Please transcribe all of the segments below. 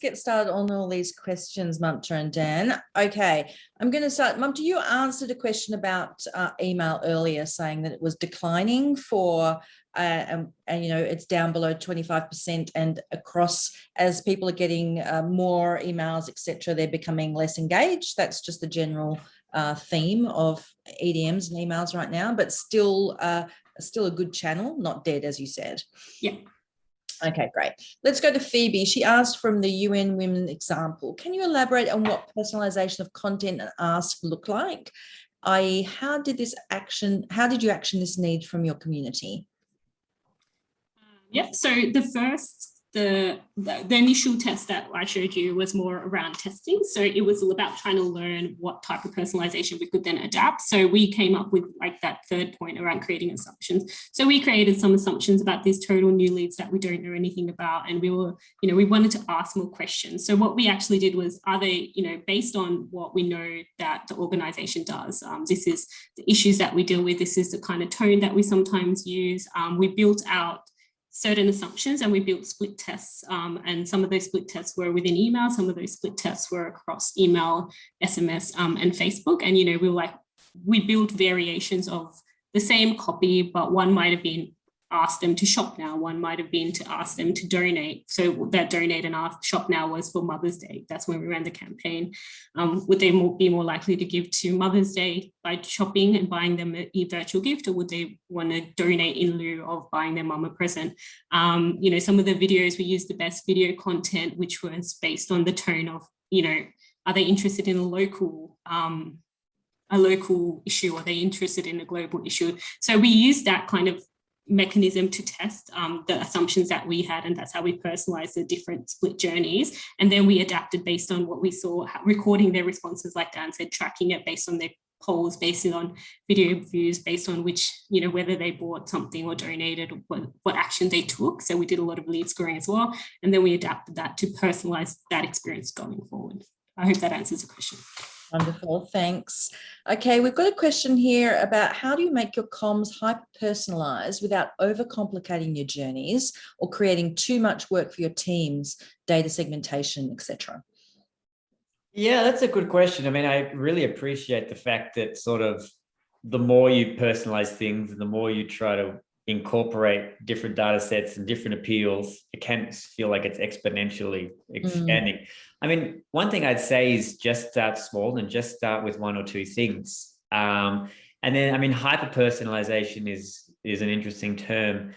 get started on all these questions, Mamta and Dan. Okay, I'm going to start. Mamta, you answered a question about email earlier, saying that it was declining for, and you know, it's down below 25%, and across, as people are getting more emails, etc., they're becoming less engaged. That's just the general theme of EDMs and emails right now, but still a good channel, not dead, as you said. Yeah. Okay, great. Let's go to Phoebe. She asked from the UN Women example, can you elaborate on what personalisation of content and ask look like? I.e., how did you action this need from your community? Yeah, so the initial test that I showed you was more around testing. So it was all about trying to learn what type of personalization we could then adapt. So we came up with like that third point around creating assumptions. So we created some assumptions about these total new leads that we don't know anything about. And we were, you know, we wanted to ask more questions. So what we actually did was, are they, you know, based on what we know that the organization does, this is the issues that we deal with, this is the kind of tone that we sometimes use. We built out certain assumptions and we built split tests, and some of those split tests were within email, some of those split tests were across email, SMS, and Facebook. And, you know, we built variations of the same copy, but one might have been ask them to shop now, one might have been to ask them to donate. So that donate and ask shop now was for Mother's Day. That's when we ran the campaign. Would they be more likely to give to Mother's Day by shopping and buying them a virtual gift, or would they want to donate in lieu of buying their mum a present? You know, some of the videos, we used the best video content, which was based on the tone of, you know, are they interested in a local issue? Are they interested in a global issue? So we used that kind of mechanism to test the assumptions that we had, and that's how we personalized the different split journeys. And then we adapted based on what we saw, recording their responses, like Dan said, tracking it based on their polls, based on video views, based on which, you know, whether they bought something or donated, or what action they took. So we did a lot of lead scoring as well. And then we adapted that to personalize that experience going forward. I hope that answers the question. Wonderful, thanks. Okay, we've got a question here about how do you make your comms hyper-personalised without overcomplicating your journeys or creating too much work for your teams, data segmentation, etc. Yeah, that's a good question. I mean, I really appreciate the fact that sort of the more you personalize things and the more you try to incorporate different data sets and different appeals, it can feel like it's exponentially expanding. I mean, one thing I'd say is just start small and just start with one or two things. And then, I mean, hyper-personalization is an interesting term.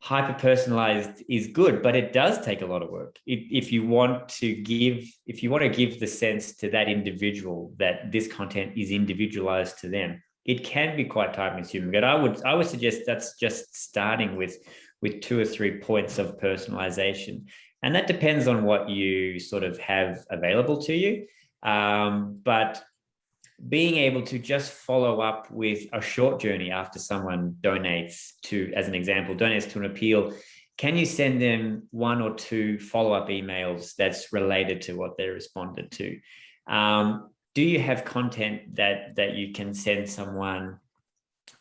Hyper-personalized is good, but it does take a lot of work. If you want to give the sense to that individual that this content is individualized to them, it can be quite time-consuming. But I would suggest that's just starting with 2 or 3 points of personalization. And that depends on what you sort of have available to you. But being able to just follow up with a short journey after someone donates to, as an example, donates to an appeal, can you send them 1 or 2 follow-up emails that's related to what they responded to? Do you have content that you can send someone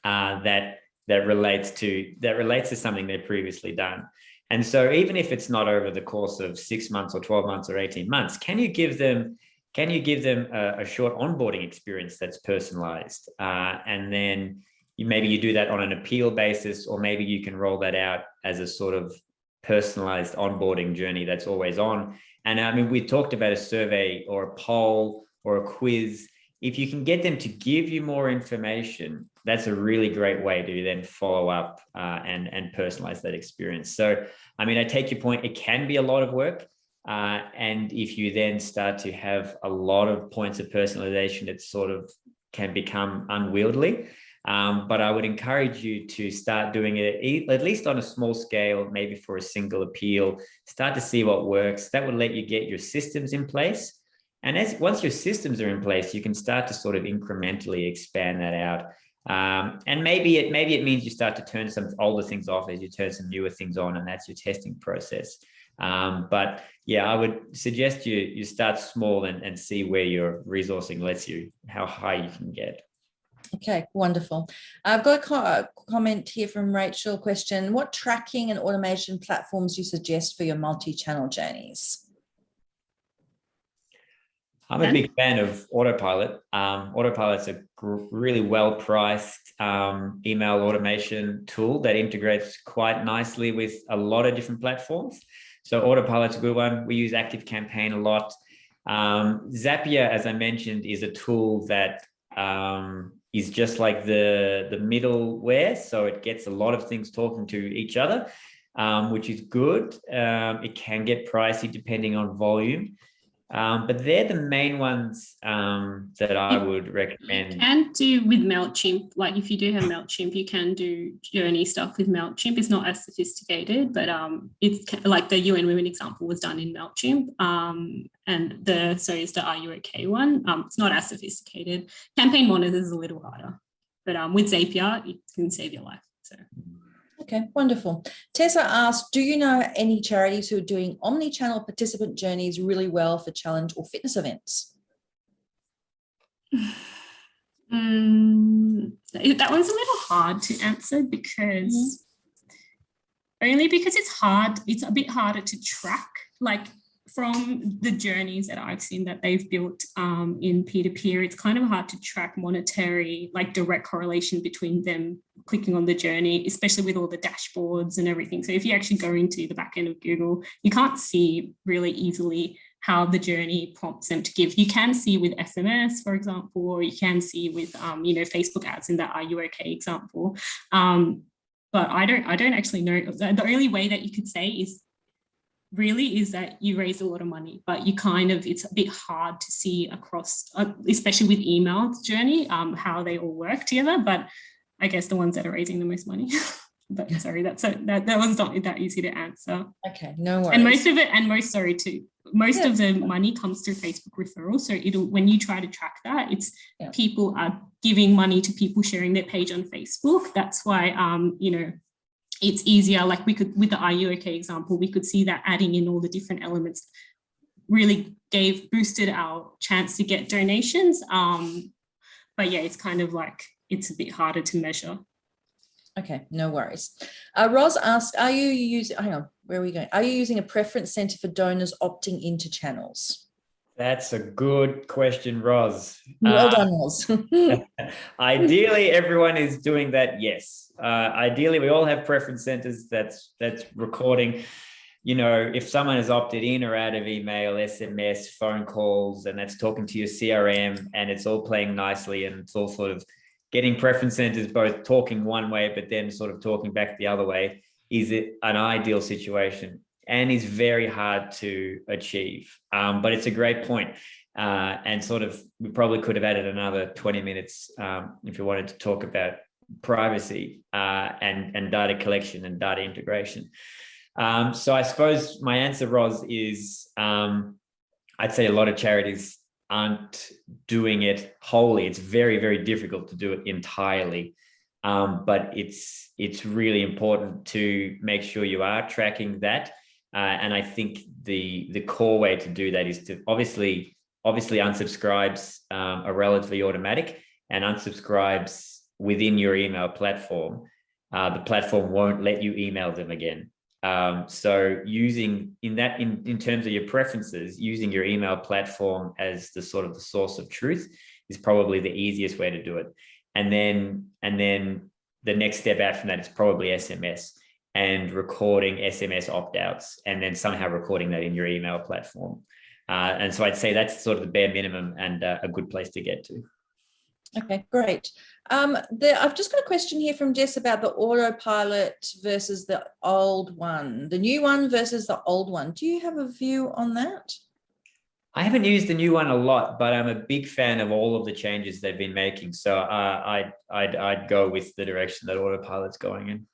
that relates to something they've previously done? And so even if it's not over the course of 6 months or 12 months or 18 months, can you give them a short onboarding experience that's personalized? And then maybe you do that on an appeal basis, or maybe you can roll that out as a sort of personalized onboarding journey that's always on. And I mean, we talked about a survey or a poll or a quiz. If you can get them to give you more information, that's a really great way to then follow up and personalize that experience. So, I mean, I take your point. It can be a lot of work. And if you then start to have a lot of points of personalization, it sort of can become unwieldy. But I would encourage you to start doing it at least on a small scale, maybe for a single appeal. Start to see what works. That would let you get your systems in place. And once your systems are in place, you can start to sort of incrementally expand that out. And maybe it means you start to turn some older things off as you turn some newer things on, and that's your testing process. But yeah, I would suggest you start small and see where your resourcing lets you, how high you can get. Okay, wonderful. I've got a comment here from Rachel. Question: what tracking and automation platforms do you suggest for your multi-channel journeys? I'm a big fan of Autopilot. Autopilot's a really well-priced email automation tool that integrates quite nicely with a lot of different platforms. So Autopilot's a good one. We use ActiveCampaign a lot. Zapier, as I mentioned, is a tool that is just like the middleware. So it gets a lot of things talking to each other, which is good. It can get pricey depending on volume. But they're the main ones that I would recommend. You can do with MailChimp, like if you do have MailChimp, you can do journey stuff with MailChimp. It's not as sophisticated, but it's like the UN Women example was done in MailChimp. And is the Are You OK one. It's not as sophisticated. Campaign Monitor is a little harder, but with Zapier, it can save your life. So. Okay, wonderful. Tessa asked, do you know any charities who are doing omni-channel participant journeys really well for challenge or fitness events? That one's a little hard to answer because it's a bit harder to track, like from the journeys that I've seen that they've built in peer-to-peer, it's kind of hard to track monetary, like direct correlation between them clicking on the journey, especially with all the dashboards and everything. So if you actually go into the back end of Google, you can't see really easily how the journey prompts them to give. You can see with SMS, for example, or you can see with, Facebook ads in that Are You OK example. But I don't actually know. The only way that you could say is that you raise a lot of money, but it's a bit hard to see across, especially with email journey, how they all work together. But I guess the ones that are raising the most money. But sorry, that one's not that easy to answer. Okay, no worries. And most of the money comes through Facebook referrals. So when you try to track that, people are giving money to people sharing their page on Facebook. That's why it's easier. Like we could, with the Are You OK example, we could see that adding in all the different elements really boosted our chance to get donations. But yeah, it's kind of like, it's a bit harder to measure. Okay, no worries. Roz asked, are you using a preference center for donors opting into channels? That's a good question, Roz. Well done, Roz. Ideally, everyone is doing that, yes. Ideally, we all have preference centers that's recording. If someone has opted in or out of email, SMS, phone calls, and that's talking to your CRM, and it's all playing nicely, and it's all sort of getting preference centers both talking one way, but then sort of talking back the other way, is it an ideal situation? And is very hard to achieve. But it's a great point. And sort of, we probably could have added another 20 minutes if you wanted to talk about privacy and data collection and data integration. So I suppose my answer, Roz, is I'd say a lot of charities aren't doing it wholly. It's very, very difficult to do it entirely. But it's really important to make sure you are tracking that. And I think the core way to do that is to obviously unsubscribes are relatively automatic, and unsubscribes within your email platform. The platform won't let you email them again. So using in terms of your preferences, using your email platform as the sort of the source of truth is probably the easiest way to do it. And then the next step out from that is probably SMS and recording SMS opt-outs, and then somehow recording that in your email platform. And so I'd say that's sort of the bare minimum and a good place to get to. Okay, great. I've just got a question here from Jess about the autopilot versus the old one, the new one versus the old one. Do you have a view on that? I haven't used the new one a lot, but I'm a big fan of all of the changes they've been making. So I'd go with the direction that autopilot's going in.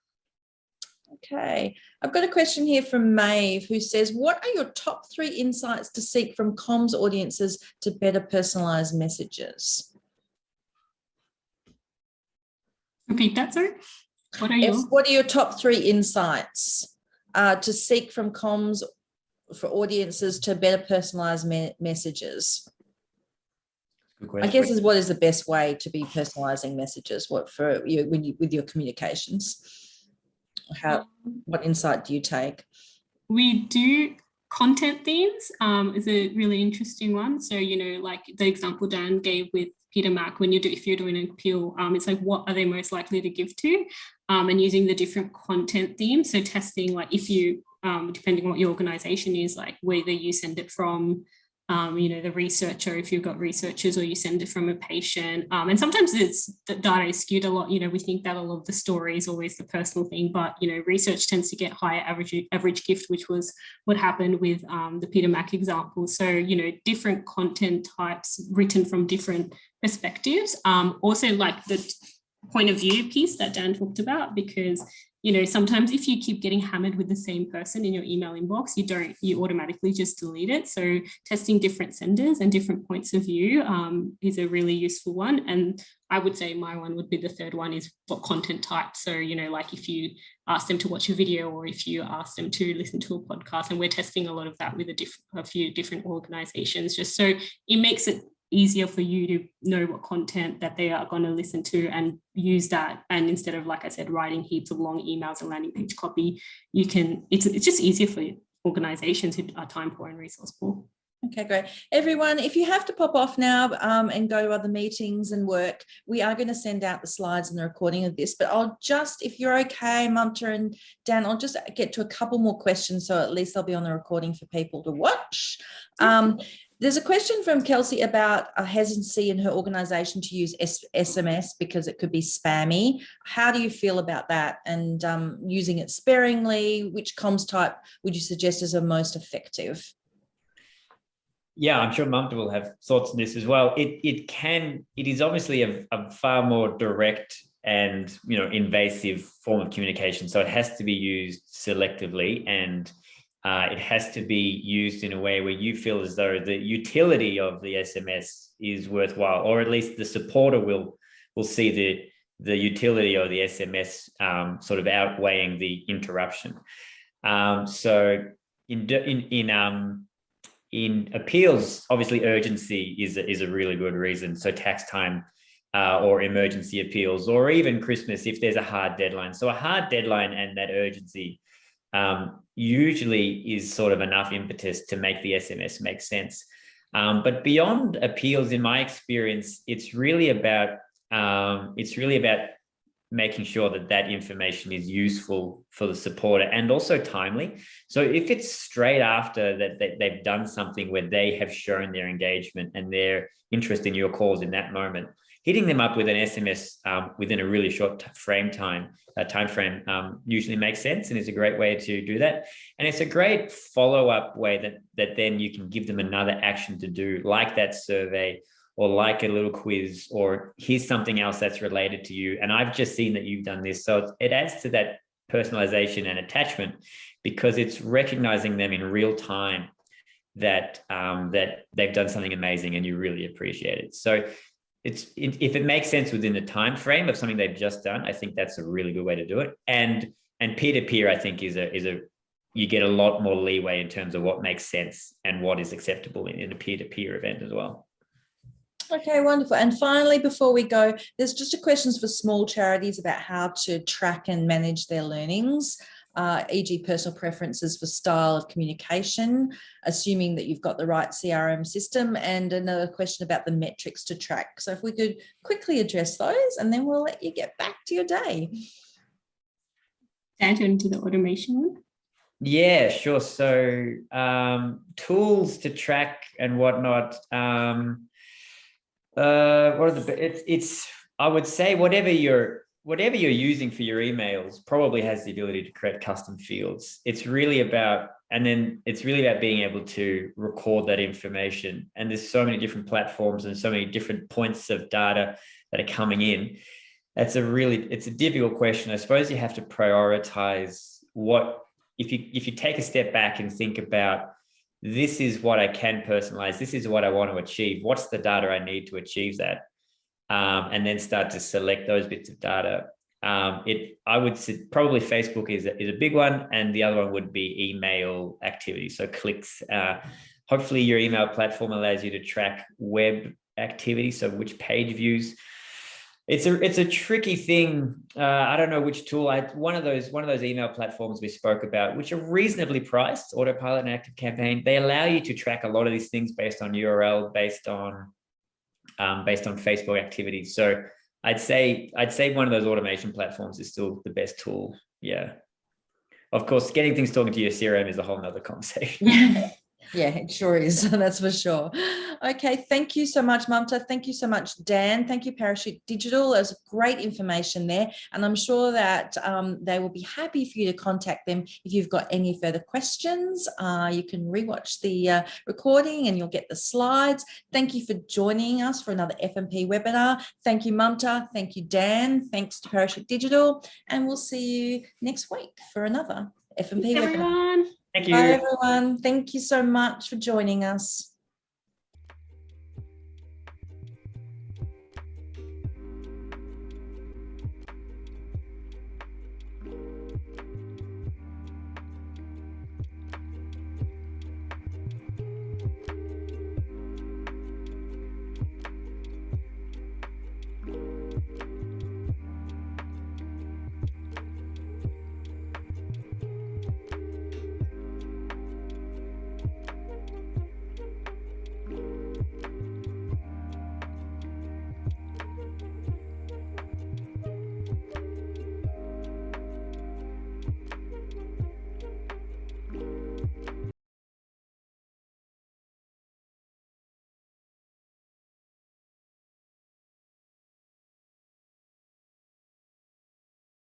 Okay, I've got a question here from Maeve, who says, what are your top 3 insights to seek from comms audiences to better personalise messages? Repeat that, sorry. What are your top 3 insights to seek from comms for audiences to better personalise messages? Good question. I guess what is the best way to be personalising messages? What for you with your communications? What insight do you take? We do content themes is a really interesting one. So, like the example Dan gave with Peter Mac, if you're doing an appeal, it's like, what are they most likely to give to? And using the different content themes. So testing, like if you, depending on what your organization is, like whether you send it from, the researcher, if you've got researchers, or you send it from a patient. And sometimes the data is skewed a lot. We think that a lot of the story is always the personal thing, but, research tends to get higher average gift, which was what happened with the Peter Mac example. So, different content types written from different perspectives. Also like the point of view piece that Dan talked about, because sometimes if you keep getting hammered with the same person in your email inbox, you automatically just delete it. So testing different senders and different points of view is a really useful one. And I would say my one would be the third one, is what content type. So, like if you ask them to watch a video, or if you ask them to listen to a podcast, and we're testing a lot of that with a few different organizations, just so it makes it easier for you to know what content that they are going to listen to and use that. And instead of, like I said, writing heaps of long emails and landing page copy, it's just easier for organizations who are time poor and resource poor. Okay, great. Everyone, if you have to pop off now and go to other meetings and work, we are going to send out the slides and the recording of this, but I'll just, if you're okay, Mamta and Dan, I'll just get to a couple more questions, so at least they'll be on the recording for people to watch. There's a question from Kelsey about a hesitancy in her organisation to use SMS because it could be spammy. How do you feel about that? And using it sparingly, which comms type would you suggest is the most effective? Yeah, I'm sure Mamta will have thoughts on this as well. It is obviously a far more direct and invasive form of communication. So it has to be used selectively, and it has to be used in a way where you feel as though the utility of the SMS is worthwhile, or at least the supporter will see the utility of the SMS sort of outweighing the interruption. So in appeals, obviously urgency is a really good reason. So tax time or emergency appeals, or even Christmas if there's a hard deadline. So a hard deadline and that urgency usually is sort of enough impetus to make the SMS make sense. But beyond appeals, in my experience, it's really about making sure that information is useful for the supporter and also timely. So if it's straight after that they've done something where they have shown their engagement and their interest in your cause in that moment, hitting them up with an SMS within a really short time frame usually makes sense, and is a great way to do that. And it's a great follow-up way that then you can give them another action to do, like that survey, or like a little quiz, or here's something else that's related to you. And I've just seen that you've done this. So it adds to that personalization and attachment, because it's recognizing them in real time that they've done something amazing and you really appreciate it. So if it makes sense within the time frame of something they've just done, I think that's a really good way to do it. And peer-to-peer, I think, you get a lot more leeway in terms of what makes sense and what is acceptable in a peer-to-peer event as well. Okay, wonderful. And finally, before we go, there's just a questions for small charities about how to track and manage their learnings, e.g. personal preferences for style of communication, assuming that you've got the right CRM system, and another question about the metrics to track. So if we could quickly address those, and then we'll let you get back to your day. Dan, do you want to do the automation one? Yeah, sure. So tools to track and whatnot. I would say whatever you're using for your emails probably has the ability to create custom fields. It's really about being able to record that information. And there's so many different platforms and so many different points of data that are coming in. It's a difficult question. I suppose you have to prioritize if you take a step back and think about, this is what I can personalize, this is what I want to achieve, what's the data I need to achieve that, and then start to select those bits of data. I would say probably Facebook is a big one, and the other one would be email activity, so clicks. Hopefully your email platform allows you to track web activity, so which page views. It's a tricky thing. I don't know which tool. One of those email platforms we spoke about, which are reasonably priced, Autopilot and Active Campaign. They allow you to track a lot of these things based on URL, based on Facebook activity. So I'd say one of those automation platforms is still the best tool. Yeah. Of course, getting things talking to your CRM is a whole nother conversation. Yeah, it sure is. That's for sure. Okay. Thank you so much, Mamta. Thank you so much, Dan. Thank you, Parachute Digital. There's great information there. And I'm sure that they will be happy for you to contact them if you've got any further questions. You can rewatch the recording and you'll get the slides. Thank you for joining us for another F&P webinar. Thank you, Mamta. Thank you, Dan. Thanks to Parachute Digital. And we'll see you next week for another F&P webinar. Everyone. Thank you. Bye, everyone. Thank you so much for joining us.